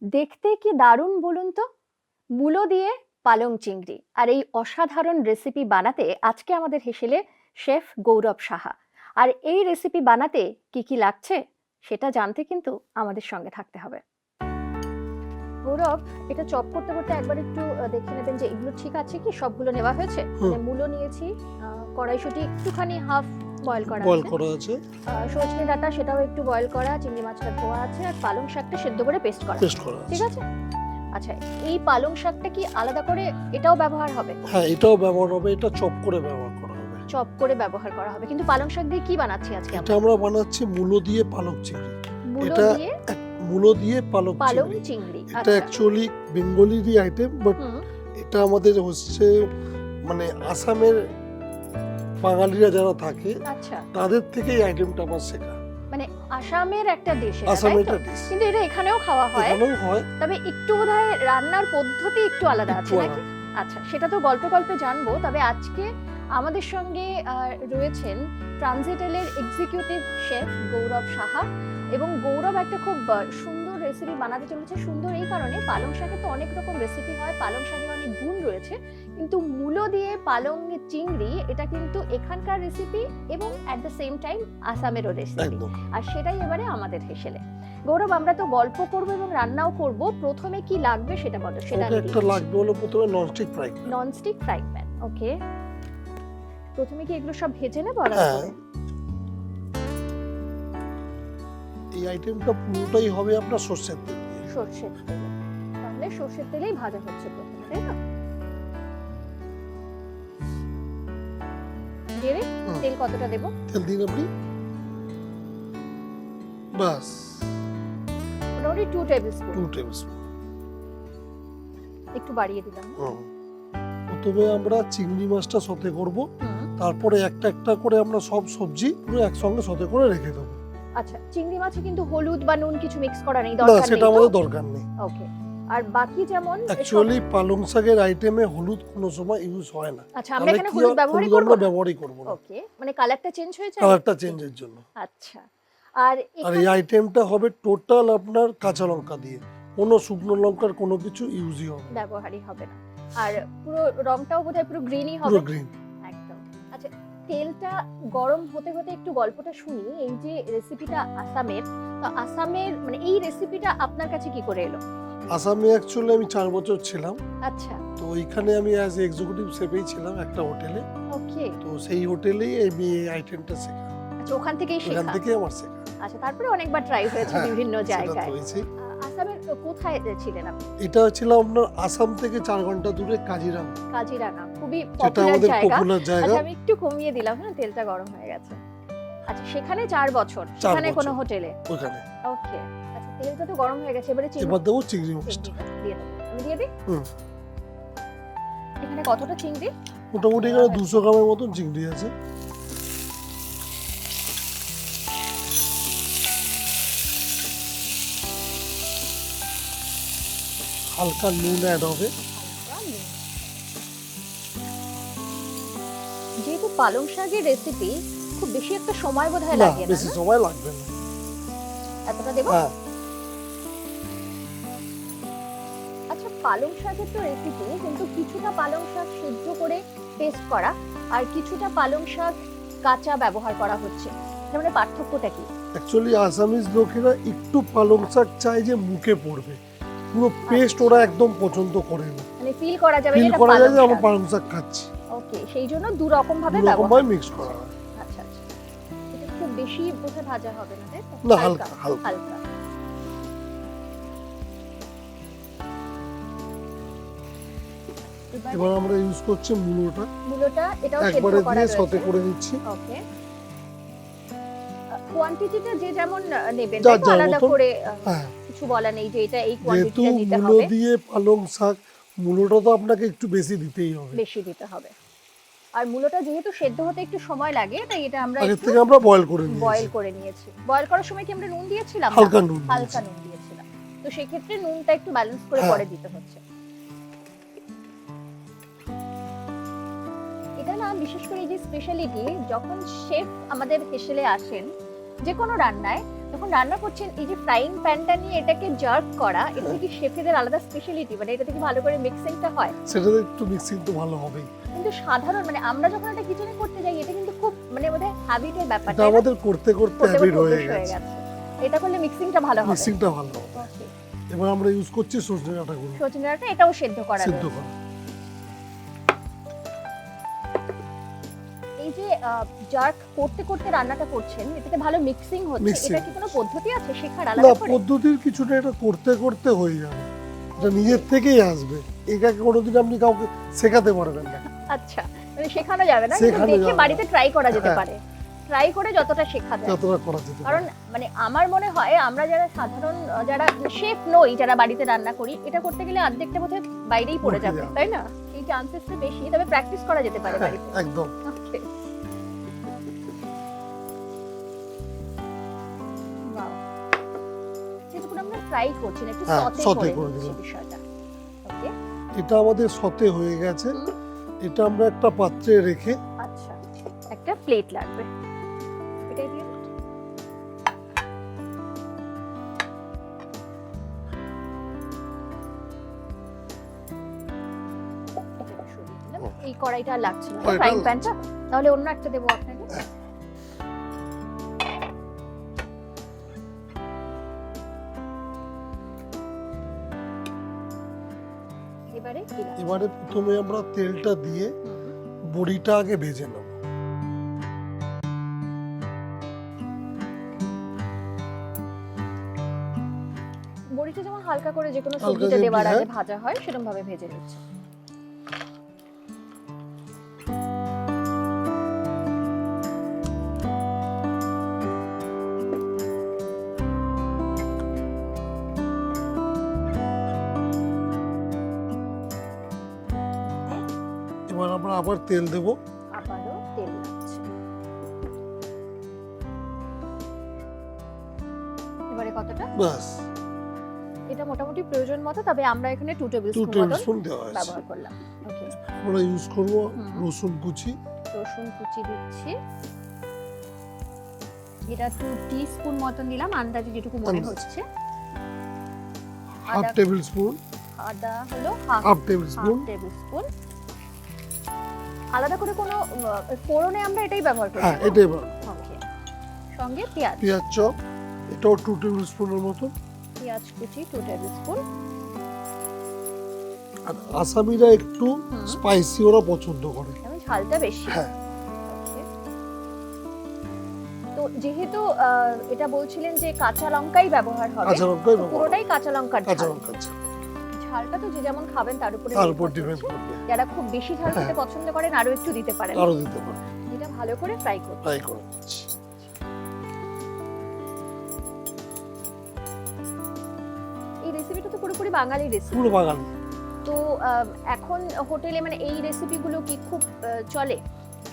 দেখতে কি দারুণ বলুন তো, মূলো দিয়ে পালং চিংড়ি। আর এই অসাধারণ রেসিপি বানাতে আজকে আমাদের হেসেলে শেফ গৌরব সাহা। আর এই রেসিপি বানাতে কি কি লাগছে সেটা জানতে কিন্তু আমাদের সঙ্গে থাকতে হবে। গৌরব, এটা চপ করতে করতে একবার একটু দেখে নেবেন যে এগুলো ঠিক আছে কি, সবগুলো নেওয়া হয়েছে। মানে মূলো নিয়েছি, কড়াইশুঁটি একটুখানি হাফ বয়েল করা আছে, সজনে ডাঁটা সেটাও একটু বয়েল করা, চিংড়ি মাছটা ধোয়া আছে, আর পালং শাকটা সেদ্ধ করে পেস্ট করা। ঠিক আছে। আচ্ছা, এই পালং শাকটা কি আলাদা করে এটাও ব্যবহার হবে? হ্যাঁ, এটাও ব্যবহার হবে, এটা চপ করে ব্যবহার করা হবে। চপ করে ব্যবহার করা হবে, কিন্তু পালং শাক দিয়ে কি বানাচ্ছি আজকে এটা আমরা বানাচ্ছি মূলো দিয়ে পালক চিংড়ি। এটা মূলো দিয়ে পালক চিংড়ি। এটা অ্যাকচুয়ালি বেঙ্গলিরই আইটেম, বাট এটা আমাদের হচ্ছে মানে আসামের বাঙালিরা যারা থাকে তাদের থেকে এই আইটেমটা আমার শেখা। মানে আসামের একটা ডিশ, কিন্তু এটা এখানেও খাওয়া হয়, তবে একটু বোধহয় রান্নার পদ্ধতি একটু আলাদা আছে নাকি? আচ্ছা, সেটা তো গল্পে গল্পে জানবো। তবে আজকে আমাদের সঙ্গে রয়েছেন ট্রানজিটেলের এক্সিকিউটিভ শেফ গৌরব সাহা, এবং গৌরব একটা খুব সুন্দর রেসিপি বানাতে চলেছে। সুন্দর এই কারণে, পালং শাকে তো অনেক রকম রেসিপি হয়, পালং শাকের অনেক গুণ রয়েছে, কিন্তু মূলো দিয়ে পালং চিংড়ি এটা কিন্তু এখানকার রেসিপি এবং অ্যাট দ্য সেম টাইম আসামেরও রেসিপি, আর সেটাই এবারে আমাদের হেসেলে। গৌরব, আমরা তো গল্প করব এবং রান্নাও করব, প্রথমে কি লাগবে সেটা বলো। সেটা একটা লাগবে হলো প্রথমে ননস্টিক ফ্রাই প্যান। ওকে, প্রথমে কি এগুলো সব ভেজে নেব? এই আইটেমটা পুরোটাই হবে আপনার সরষের তেল দিয়ে। সরষের তেল, তাহলে সরষের তেলেই ভাজা হচ্ছে প্রথমে, তাই না? দিয়ে তেল কতটা দেব? তেল দিন আপনি, বাস মোটামুটি 2 টেবিলস্পুন। একটু বাড়িয়ে দিলাম। প্রথমে আমরা চিংড়ি মাছটা সতে করব, তারপরে একটা একটা করে আমরা সব সবজি পুরো একসঙ্গে সতে করে রেখে দেব। আচ্ছা, চিংড়ি মাছে কিন্তু হলুদ বা নুন কিছু মিক্স করা নেই, দরকার নেই? সেটা আমাদের দরকার নেই। ওকে। আর বাকি যেমন অ্যাকচুয়ালি পালং শাকের আইটেমে হলুদ কোনো সময় ইউজ হয় না। আচ্ছা, আমরা এখানে হলুদ ব্যবহারই করব না। ওকে, মানে কালারটা চেঞ্জ হয়ে যায়? কালারটা চেঞ্জের জন্য। আচ্ছা, আর এই আইটেমটা হবে টোটাল আপনার কাঁচা লঙ্কা দিয়ে, কোনো শুকনো লঙ্কার কোনো কিছু ইউজই হবে না, ব্যবহারই হবে না। আর পুরো রংটাও বোধহয় পুরো গ্রিনই হবে। গ্রিন একদম। আচ্ছা, তেলটা গরম হতে হতে একটু গল্পটা শুনি। এই যে রেসিপিটা আসামের, তো আসামের মানে এই রেসিপিটা আপনার কাছে কি করে এলো? আসামে অ্যাকচুয়ালি আমি 4 বছর ছিলাম। আচ্ছা, তো ওইখানে আমি অ্যাজ এক্সিকিউটিভ শেফই ছিলাম একটা হোটেলে। ওকে। তো সেই হোটেলেই আমি এই আইটেমটা শেখা। আচ্ছা, ওখান থেকেই শেখা? ওখান থেকেই আমার শেখা। আচ্ছা, তারপরে অনেকবার ট্রাই হয়েছে বিভিন্ন জায়গায়। আসামের কোথায় ছিলেন আপনি? এটা ছিল আপনার আসাম থেকে 4 ঘন্টা দূরে কাজিরাঙ্গা, খুবই পপুলার জায়গা। আচ্ছা, আমি একটু কমিয়ে দিলাম, হ্যাঁ, তেলটা গরম হয়ে গেছে। আচ্ছা, সেখানে 4 বছর, সেখানে কোনো হোটেলে? ওখানে। ওকে। আচ্ছা, তেলটা তো গরম হয়ে গেছে, এবারে দেবো চিংড়ি মাছটা দিয়ে দেব। আমি দিয়ে দিই? এখানে কতটা চিংড়ি? মোটামুটি এখানে 200 গ্রামের মতন চিংড়ি আছে। হালকা নুন অ্যাড হবে। যেহেতু পালং শাকের রেসিপি, খুব বেশি একটা সময় বোধহয় লাগে না। বেশি সময় লাগবে না। এতটা দেব? আচ্ছা, পালং শাকের তো রেসিপি, কিন্তু কিছুটা পালং শাক সিদ্ধ করে পেস্ট করা আর কিছুটা পালং শাক কাঁচা ব্যবহার করা হচ্ছে, এর মধ্যে পার্থক্যটা কি? অ্যাকচুয়ালি আসামিজ লোকেরা একটু পালং শাক চায় যে মুখে পড়বে, পুরো পেস্ট ওরা একদম পছন্দ করে না, মানে ফিল করা যাবে যে আমরা পালং শাক খাচ্ছি। ওকে, সেই জন্য দু রকম ভাবে মিক্স করা হয়। আচ্ছা আচ্ছা, এটা খুব বেশি বোঝা ভাজা হবে না, তাই তো? না, হালকা হালকা। এবার আমরা ইউজ করছি মূলোটা এটাও একবারে দিয়ে সতে করে দিচ্ছি। ওকে। কোয়ান্টিটিটা যে যেমন নেবেন, আলাদা করে কিছু বলা নেই যে এটা এই কোয়ান্টিটিটা দিতে হবে। মূলো দিয়ে পালং শাক, মূলোটা তো আপনাকে একটু বেশি দিতেই হবে, বেশি দিতে হবে। আর মূলোটা যেহেতু সেদ্ধ হতে একটু সময় লাগে, তাই এটা আমরা আগে থেকে আমরা বয়েল করে নিয়েছি। বয়েল করার সময় কি আমরা নুন দিয়েছিলাম? হালকা নুন দিয়েছিলাম। তো সেই ক্ষেত্রে নুনটা একটু ব্যালেন্স করে পরে দিতে হচ্ছে। এটা না, বিশেষ করে এই যে স্পেশালিটি, যখন শেফ আমাদের হেসেলে আসেন যে কোনো রান্নায়, যখন রান্না করছেন এই যে ফ্রাইং প্যানটা নিয়ে এটাকে জার্ক করা, এটা কি শেফেদের আলাদা স্পেশালিটি, মানে এটা থেকে ভালো করে মিক্সিংটা হয়? সেটাতে একটু মিক্সিং তো ভালো হবেই। কিন্তু সাধারণ মানে আমরা যখন একটা কিচেনে করতে যাই এটা কিন্তু খুব মানে ওদের হ্যাবিটের ব্যাপার, এটা আমাদের করতে করতে হ্যাবিট হয়ে গেছে। এটা করলে মিক্সিংটা ভালো হবে। মিক্সিংটা ভালো হবে। ওকে, এবার আমরা ইউজ করছি সজনে ডাঁটাগুলো। সজনে ডাঁটা এটাও সেদ্ধ করা সেদ্ধ রয়েছে। করা। এই যে জার্ক করতে করতে রান্নাটা করছেন, এটাতে ভালো মিক্সিং হচ্ছে, এটা কি কোনো পদ্ধতি আছে শেখার আলাদা করে? না, পদ্ধতির কিছুটা, এটা করতে করতে হয়ে যাবে, এটা নিজের থেকেই আসবে। এটাকে কোনোদিন আপনি কাউকে শেখাতে পারবেন না। আচ্ছা, মানে শেখানো যাবে না, কিন্তু দেখে বাড়িতে ট্রাই করা যেতে পারে। ট্রাই করে যতটা শেখা যায় যতটা করা যেতে পারে। কারণ মানে আমার মনে হয় আমরা যারা সাধারণ যারা শেফ নই, যারা বাড়িতে রান্না করি, এটা করতে গেলে অর্ধেকটা বোধহয় বাইরেই পড়ে যাবে, তাই না? এই চান্সেসটা বেশি, তবে প্র্যাকটিস করা যেতে পারে বাড়িতে। একদম। ওকে, ওয়াও, যেটুকু আমরা ফ্রাই করছি একটু সতে করে দিচ্ছি বিষয়টা। ওকে, এটা আমাদের সতে হয়ে গেছে। এটা আমরা একটা পাত্রে রেখে, আচ্ছা একটা প্লেট লাগবে, এটাই দিয়ে এই কড়াইটা লাগছে না, ফ্রাইং প্যানটা, তাহলে অন্য একটা দেবো আপনাকে। এবারে প্রথমে আমরা তেলটা দিয়ে বড়িটা আগে ভেজে নেব। বড়িটা যেমন হালকা করে যে কোনো সবজিতে দেওয়ার আগে ভাজা হয় সেরকম ভাবে ভেজে নিচ্ছি। এবার আমরা আবার তেল দেব। আবারও তেল লাগছে। এবারে কতটা? বাস, এটা মোটামুটি প্রয়োজন মতো, তবে আমরা এখানে 2 টেবিলস্পুন ব্যবহার করলাম। ওকে, আমরা ইউজ করব রসুন কুচি। রসুন কুচি দিচ্ছি, এটা 2 টিস্পুন মতন দিলাম, আন্দাজে যেটুকু মনে হচ্ছে। হাফ টেবিলস্পুন আদা হলো হাফ টেবিলস্পুন। আলাদা করে কোনো ফোড়নে আমরা এটাই ব্যবহার করি? হ্যাঁ, এটাই ব্যবহার। ওকে, সঙ্গে পেঁয়াজ চপ, এটাও 2 টেবিলস্পুনের মতো। পেঁয়াজ কুচি 2 টেবিলস্পুন। আর আসামিরা একটু স্পাইসি ওরা পছন্দ করে, আমি ঝালটা বেশি। হ্যাঁ। তো যেহেতু এটা বলছিলেন যে কাঁচা লঙ্কাই ব্যবহার হবে, পুরোটাই কাঁচা লঙ্কার ঝাল। ঝালটা তো যে যেমন খাবেন তার উপর ডিপেন্ড করবে। যারা খুব বেশি ঝাল খেতে পছন্দ করেন আরো একটু দিতে পারেন। এটা ভালো করে ফ্রাই করুন। এই রেসিপিটা তো পুরোপুরি বাঙালি রেসিপি। পুরো বাঙালি। তো এখন হোটেলে মানে এই রেসিপিগুলো কি খুব চলে?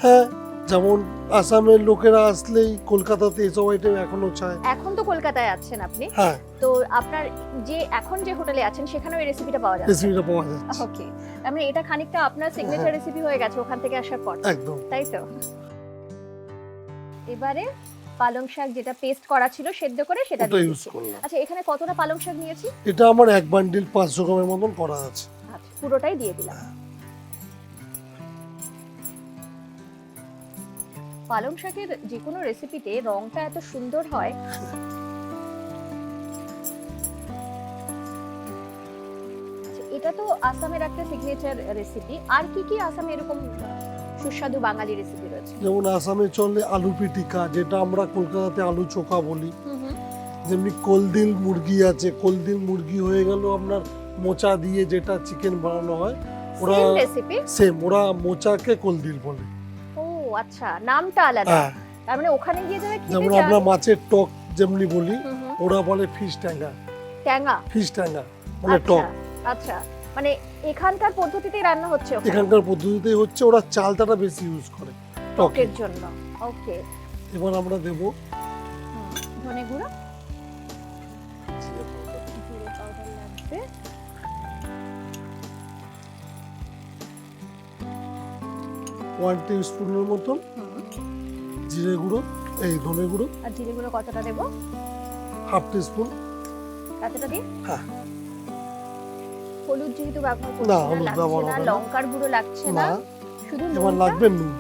হ্যাঁ, যেমন আসামের লোকেরা আসলেই কলকাতাতে এসব আইটেম এখনো চায়। এখন তো কলকাতায় আছেন আপনি, হ্যাঁ, তো আপনার যে এখন যে হোটেলে আছেন সেখানেও এই রেসিপিটা পাওয়া যাচ্ছে? রেসিপিটা পাওয়া যাচ্ছে। ওকে, মানে এটা খানিকটা আপনার সিগনেচার রেসিপি হয়ে গেছে ওখান থেকে আসার পর। একদম তাই তো। এবারে পালং শাক যেটা পেস্ট করা ছিল সেদ্ধ করে সেটা ইউজ করলাম। আচ্ছা, এখানে কতটা পালং শাক নিয়েছি? এটা আমার 1 বান্ডিল 500 গ্রামের মতন করা আছে। আচ্ছা, পুরোটাই দিয়ে দিলাম। পালং শাকের যে কোনো রেসিপিতে রংটা এত সুন্দর হয়। এটা তো আসামের একটা সিগনেচার রেসিপি। আর কি কি আসামে এরকম সুস্বাদু বাঙালি রেসিপি রয়েছে? যেমন আসামে চলে আলু পিটিকা, যেটা আমরা কলকাতাতে আলু চোখা বলি। যেমনি কলদিল মুরগি আছে, কলদিল মুরগি হয়ে গেল আপনার মোচা দিয়ে যেটা চিকেন বানানো হয়, ওরা সেম, ওরা মোচাকে কলদিল বলে। ও আচ্ছা, নামটা আলাদা। তার মানে ওখানে গিয়ে যারা খেতে, যেমন আমরা মাছের টক যেমনি বলি, ওরা বলে ফিশ ট্যাঙ্গা। ফিশ ট্যাঙ্গা মানে টক। আচ্ছা, মানে এখানকার পদ্ধতিতেই রান্না হচ্ছে? এখানকার পদ্ধতিতেই হচ্ছে, ওরা চালটাটা বেশি ইউজ করে টকের জন্য। ওকে, এবার আমরা দেব ধনে গুঁড়ো, জিরে পাউডার লাগবে, 1 টিস্পুনের মতন জিরে গুঁড়ো, এই ধনে গুঁড়ো। আর জিরে গুঁড়ো কতটা দেব? Half teaspoon. এতটা দিই? হ্যাঁ। হলুদ যেহেতু ব্যবহার করছি না, না, হলুদ লাগছে ব্যবহার না, হবে না। লঙ্কার গুঁড়ো লাগছে না, না, শুধু এবার নুনটা। লাগবে নুন।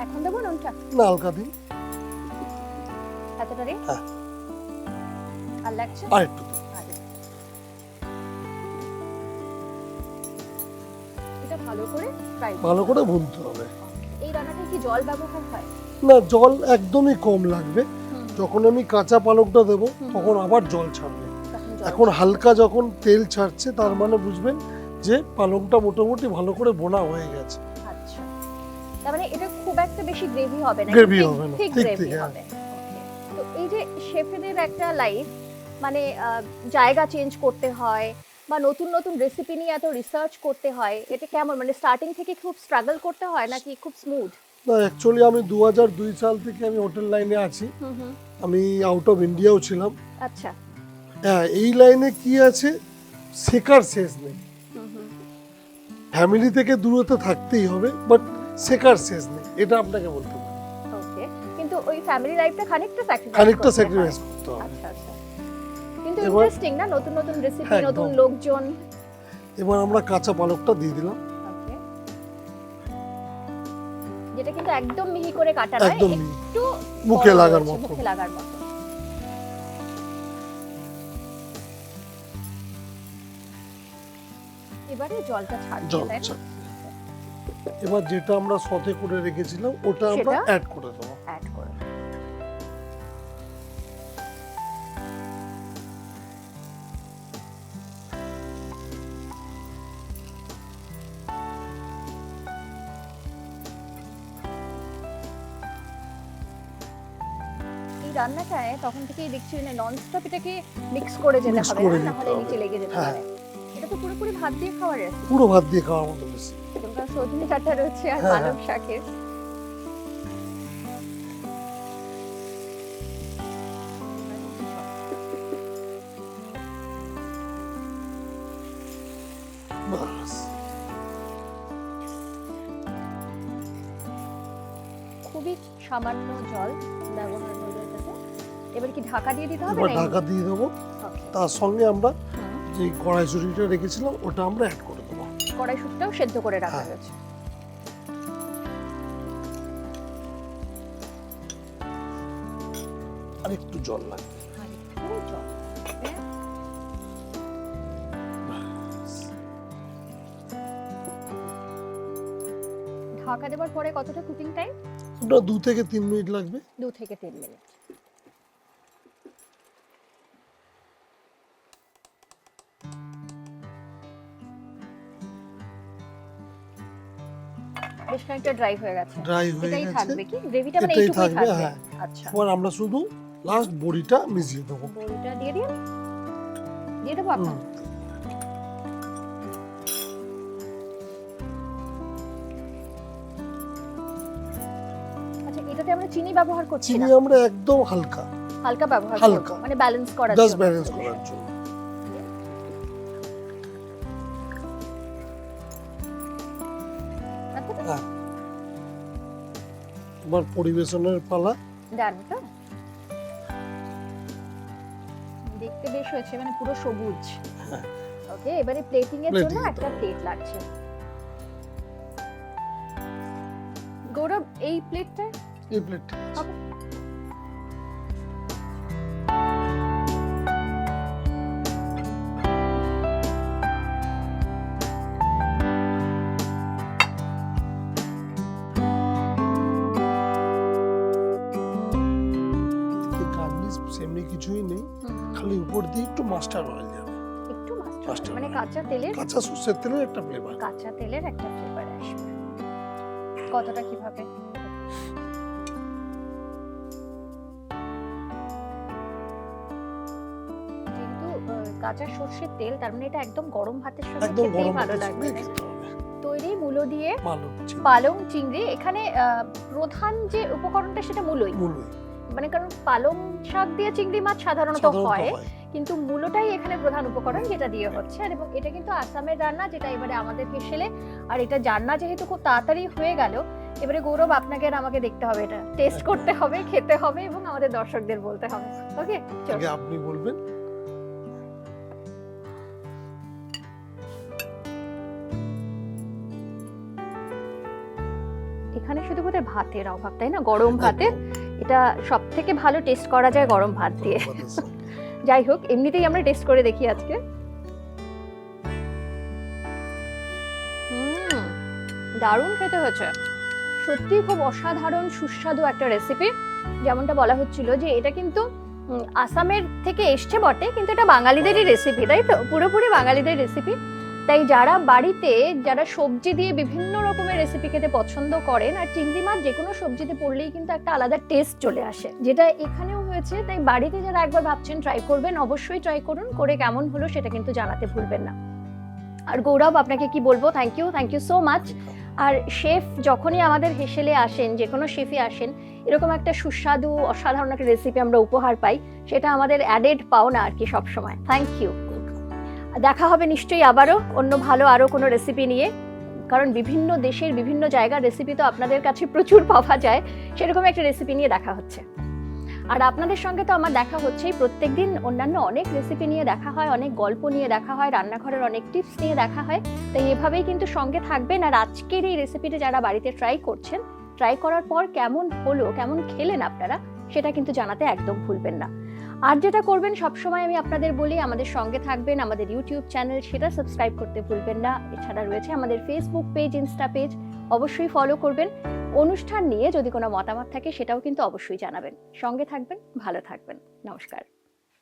এখন দেবো নুনটা? না, হালকা দিন। এতটা দিই? হ্যাঁ। আর লাগছে? আর একটু দিন। এটা ভালো করে ফ্রাই ভালো করে ভুনতে হবে। এই রান্নাটায় কি জল ব্যবহার হয়? না, জল একদমই কম লাগবে। যখন আমি কাঁচা পালকটা দেব তখন আবার জল ছাড়বে। এখন হালকা যখন তেল ছাড়ছে তার মানে বুঝবেন যে পালকটা মোটামুটি ভালো করে বোনা হয়ে গেছে। আচ্ছা, তার মানে এটা খুব একটা বেশি গ্রেভি হবে না, গ্রেভি হবে না, ঠিক ঠিক গ্রেভি ঠিক। হবে। তো এই যে শেফেদের একটা লাইফ, মানে জায়গা চেঞ্জ করতে হয় বা নতুন নতুন রেসিপি নিয়ে এত রিসার্চ করতে হয়, এটা কেমন, মানে স্টার্টিং থেকে খুব স্ট্রাগল করতে হয় নাকি খুব স্মুথ? না, অ্যাকচুয়ালি আমি 2002 সাল থেকে আমি হোটেল লাইনে আছি। আমি আউট অফ ইন্ডিয়াও ছিলাম। আচ্ছা। হ্যাঁ, এই লাইনে কি আছে, শেখার শেষ নেই। ফ্যামিলি থেকে দূরত্ব থাকতেই হবে, বাট শেখার শেষ নেই, এটা আপনাকে বলতে পারি। ওকে, কিন্তু ওই ফ্যামিলি লাইফটা খানিকটা স্যাক্রিফাইস করতে হবে। আচ্ছা আচ্ছা, কিন্তু ইন্টারেস্টিং না, নতুন নতুন রেসিপি, হ্যাঁ, নতুন একদম। লোকজন। এবার আমরা কাঁচা পালকটা দিয়ে দিলাম। ওকে, যেটা কিন্তু একদম মিহি করে কাটা নয়, একদম একটু মুখে বড় লাগার রয়েছে, মতো। মুখে লাগার মতো। এবারে জলটা ছাড়বে, জল তাই না? ছাড়বে। এবার যেটা আমরা সতে করে রেখেছিলাম ওটা আমরা সেটা অ্যাড করে দেবো। অ্যাড করে। এই রান্নাটায় তখন থেকেই দেখছি মানে ননস্টপ এটাকে মিক্স করে যেতে Mix হবে, করে না নিতে হলে হবে। নিচে লেগে যেতে হ্যাঁ। পারে। এটা তো পুরোপুরি ভাত দিয়ে খাওয়ার রেসিপি। পুরো ভাত দিয়ে খাওয়ার মতো বেশি। তোমরা সজনে ডাঁটা রয়েছে আর হ্যাঁ, পালং শাকের। বাস। খুবই সামান্য জল ব্যবহার হলো এটাতে। এবার কি ঢাকা দিয়ে দিতে হবে এবার না? ঢাকা দিয়ে দেবো। Okay. তার সঙ্গে আমরা হুম। যে কড়াইশুঁটিটা রেখেছিলাম ওটা আমরা অ্যাড করে দেবো। কড়াইশুঁটিটাও সেদ্ধ করে রাখা হ্যাঁ। হয়েছে। আর একটু জল লাগবে। আর একটু জল লাগবে। ঢাকা দেওয়ার পরে কতটা কুকিং টাইম? ওটা 2 থেকে 3 মিনিট লাগবে। 2 থেকে 3 মিনিট। বেশ খানিকটা ড্রাই হয়ে গেছে। ড্রাই হয়ে এটাই গেছে। থাকবে কি? গ্রেভিটা মানে এটাই এইটুকুই থাকবে, থাকবে? হ্যাঁ। আচ্ছা। এবার আমরা শুধু লাস্ট বড়িটা মিশিয়ে দেবো। বড়িটা দিয়ে দিই? দিয়ে দেবো আপনার? আচ্ছা, এটাতে আমরা চিনি ব্যবহার করছি চিনি না? আমরা একদম হালকা হালকা ব্যবহার হালকা। করব, মানে ব্যালেন্স করার জাস্ট জন্য। ব্যালেন্স করার জন্য। আচ্ছা, হ্যাঁ। এবার পরিবেশনের পালা। ডান তো? দেখতে বেশ হয়েছে, মানে পুরো সবুজ। হ্যাঁ। ওকে, এবারে প্লেটিং এর Plating জন্য এর একটা জন্য। প্লেট লাগছে। গৌরব, এই প্লেটটা এই প্লেট। হবে? গার্নিশ সেমনি কিছুই নেই, খালি উপর দিয়ে একটু মাস্টার্ড অয়েল যাবে। একটু মাস্টার্ড, Mustard মানে oil। কাঁচা তেলের, কাঁচা সরষের তেলের একটা ফ্লেভার। কাঁচা তেলের একটা ফ্লেভার আসবে। কতটা কিভাবে? যেহেতু কাঁচা সরষের তেল, তার মানে এটা একদম গরম ভাতের সঙ্গে একদম খেতেই গরম ভালো ভাতের লাগবে। সঙ্গে খেতে হবে। তৈরি মূলো দিয়ে ভালো চিনি। পালং চিংড়ি। এখানে প্রধান যে উপকরণটা সেটা মূলোই, মূলোই। মানে কারণ পালং শাক দিয়ে চিংড়ি মাছ সাধারণত সাধারণত হয়, হয়। কিন্তু মূলোটাই এখানে প্রধান উপকরণ যেটা দিয়ে হচ্ছে। আর এবং এটা কিন্তু আসামের রান্না, যেটা এবারে আমাদের হেসেলে, আর এটা রান্না যেহেতু খুব তাড়াতাড়ি হয়ে গেল, এবারে গৌরব আপনাকে আর আমাকে দেখতে হবে, এটা টেস্ট করতে হবে, খেতে হবে এবং আমাদের দর্শকদের বলতে হবে। ওকে, আগে আপনি বলবেন। এখানে শুধু বোধহয় ভাতের অভাব, তাই না? গরম ভাতের এটা সব থেকে ভালো টেস্ট করা যায় গরম ভাত দিয়ে। যাই হোক, এমনিতেই আমরা টেস্ট করে দেখি আজকে। দারুণ খেতে হয়েছে, সত্যি খুব অসাধারণ সুস্বাদু একটা রেসিপি। যেমনটা বলা হচ্ছিল যে এটা কিন্তু আসামের থেকে এসছে বটে, কিন্তু এটা বাঙালিদেরই রেসিপি, তাই তো? পুরোপুরি বাঙালিদের রেসিপি। তাই যারা বাড়িতে যারা সবজি দিয়ে বিভিন্ন রকমের রেসিপি খেতে পছন্দ করেন, আর চিংড়ি মাছ যে কোনো সবজিতে পড়লেই কিন্তু একটা আলাদা টেস্ট চলে আসে, যেটা এখানেও হয়েছে। তাই বাড়িতে যারা একবার ভাবছেন ট্রাই করবেন, অবশ্যই ট্রাই করুন, করে কেমন হলো সেটা কিন্তু জানাতে ভুলবেন না। আর গৌরব, আপনাকে কি বলবো, থ্যাংক ইউ সো মাচ। আর শেফ যখনই আমাদের হেসেলে আসেন, যে কোনো শেফই আসেন, এরকম একটা সুস্বাদু অসাধারণ একটা রেসিপি আমরা উপহার পাই, সেটা আমাদের অ্যাডেড পাওনা আর কি সবসময়। Thank you. দেখা হবে নিশ্চয়ই আবারও অন্য ভালো আরও কোনো রেসিপি নিয়ে, কারণ বিভিন্ন দেশের বিভিন্ন জায়গার রেসিপি তো আপনাদের কাছে প্রচুর পাওয়া যায়, সেরকম একটা রেসিপি নিয়ে দেখা হচ্ছে। আর আপনাদের সঙ্গে তো আমার দেখা হচ্ছেই, প্রত্যেকদিন অন্যান্য অনেক রেসিপি নিয়ে দেখা হয়, অনেক গল্প নিয়ে দেখা হয়, রান্নাঘরের অনেক টিপস নিয়ে দেখা হয়। তাই এভাবেই কিন্তু সঙ্গে থাকবেন। আর আজকের এই রেসিপিটা যারা বাড়িতে ট্রাই করছেন, ট্রাই করার পর কেমন হলো, কেমন খেলেন আপনারা, সেটা কিন্তু জানাতে একদম ভুলবেন না। আর যেটা করবেন, সবসময় আমি আপনাদের বলি, আমাদের সঙ্গে থাকবেন, আমাদের ইউটিউব চ্যানেল সেটা সাবস্ক্রাইব করতে ভুলবেন না। এছাড়া রয়েছে আমাদের ফেসবুক পেজ, ইনস্টা পেজ, অবশ্যই ফলো করবেন। অনুষ্ঠান নিয়ে যদি কোনো মতামত থাকে সেটাও কিন্তু অবশ্যই জানাবেন। সঙ্গে থাকবেন, ভালো থাকবেন। নমস্কার।